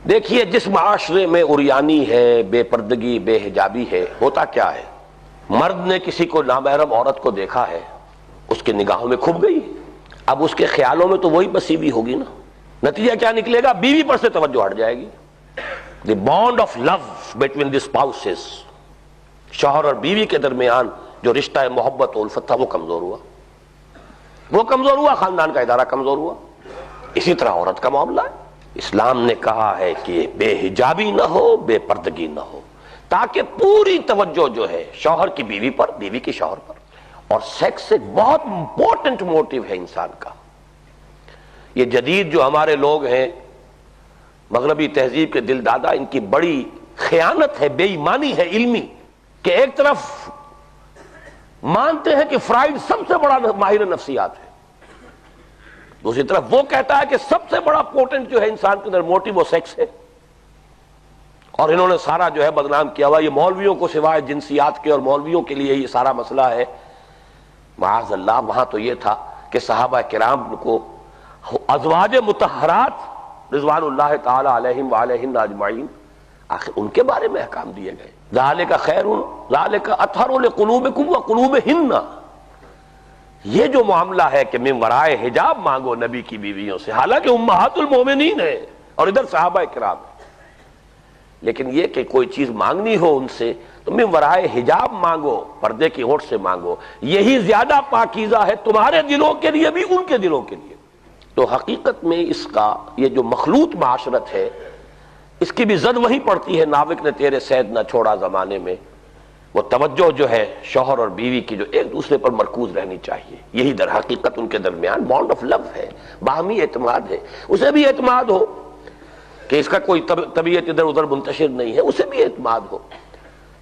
دیکھیے جس معاشرے میں عریانی ہے، بے پردگی، بے حجابی ہے، ہوتا کیا ہے؟ مرد نے کسی کو نامحرم عورت کو دیکھا ہے، اس کے نگاہوں میں کھپ گئی، اب اس کے خیالوں میں تو وہی بسی بھی ہوگی نا۔ نتیجہ کیا نکلے گا؟ بیوی پر سے توجہ ہٹ جائے گی۔ The bond of love between the spouses, شوہر اور بیوی کے درمیان جو رشتہ محبت و الفت تھا وہ کمزور ہوا، خاندان کا ادارہ کمزور ہوا۔ اسی طرح عورت کا معاملہ ہے۔ اسلام نے کہا ہے کہ بے حجابی نہ ہو، بے پردگی نہ ہو، تاکہ پوری توجہ جو ہے شوہر کی بیوی پر، بیوی کی شوہر پر۔ اور سیکس ایک بہت امپورٹنٹ موٹیو ہے انسان کا۔ یہ جدید جو ہمارے لوگ ہیں، مغربی تہذیب کے دل دادا، ان کی بڑی خیانت ہے، بے ایمانی ہے علمی، کہ ایک طرف مانتے ہیں کہ فرائیڈ سب سے بڑا ماہر نفسیات ہے، دوسری طرف وہ کہتا ہے کہ سب سے بڑا پوٹنٹ جو ہے انسان کے اندر موٹیو وہ سیکس ہے۔ اور انہوں نے سارا جو ہے بدنام کیا ہوا، یہ مولویوں کو سوائے جنسیات کے اور مولویوں کے لیے یہ سارا مسئلہ ہے۔ معاذ اللہ، وہاں تو یہ تھا کہ صحابہ کرام کو ازواج مطہرات رضوان اللہ تعالی علیہم وعلیہن اجمعین، آخر ان کے بارے میں احکام دیے گئے۔ ذالک خیر، ذالک اطہر لقلوبکم وقلوبہن۔ یہ جو معاملہ ہے کہ من ورائے حجاب مانگو نبی کی بیویوں سے، حالانکہ امہات المومنین ہے اور ادھر صحابہ کرام ہے، لیکن یہ کہ کوئی چیز مانگنی ہو ان سے تو من ورائے حجاب مانگو، پردے کی اوٹ سے مانگو، یہی زیادہ پاکیزہ ہے تمہارے دلوں کے لیے بھی، ان کے دلوں کے لیے۔ تو حقیقت میں اس کا یہ جو مخلوط معاشرت ہے، اس کی بھی زد وہی پڑتی ہے، ناوک نے تیرے صید نہ چھوڑا زمانے میں۔ وہ توجہ جو ہے شوہر اور بیوی کی جو ایک دوسرے پر مرکوز رہنی چاہیے، یہی در حقیقت ان کے درمیان بانڈ آف لو ہے، باہمی اعتماد ہے۔ اسے بھی اعتماد ہو کہ اس کا کوئی طبیعت ادھر ادھر منتشر نہیں ہے، اسے بھی اعتماد ہو،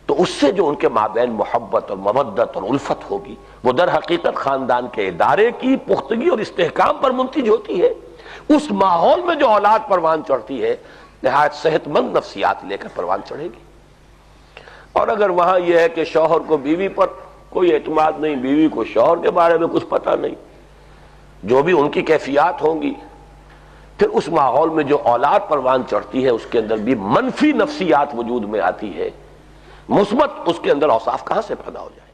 تو اس سے جو ان کے مابین محبت اور مودت اور الفت ہوگی، وہ در حقیقت خاندان کے ادارے کی پختگی اور استحکام پر منتج ہوتی ہے۔ اس ماحول میں جو اولاد پروان چڑھتی ہے، نہایت صحت مند نفسیات لے کر پروان چڑھے گی۔ اور اگر وہاں یہ ہے کہ شوہر کو بیوی پر کوئی اعتماد نہیں، بیوی کو شوہر کے بارے میں کچھ پتہ نہیں، جو بھی ان کی کیفیات ہوں گی، پھر اس ماحول میں جو اولاد پروان چڑھتی ہے اس کے اندر بھی منفی نفسیات وجود میں آتی ہے، مثبت اس کے اندر اوصاف کہاں سے پیدا ہو جائے؟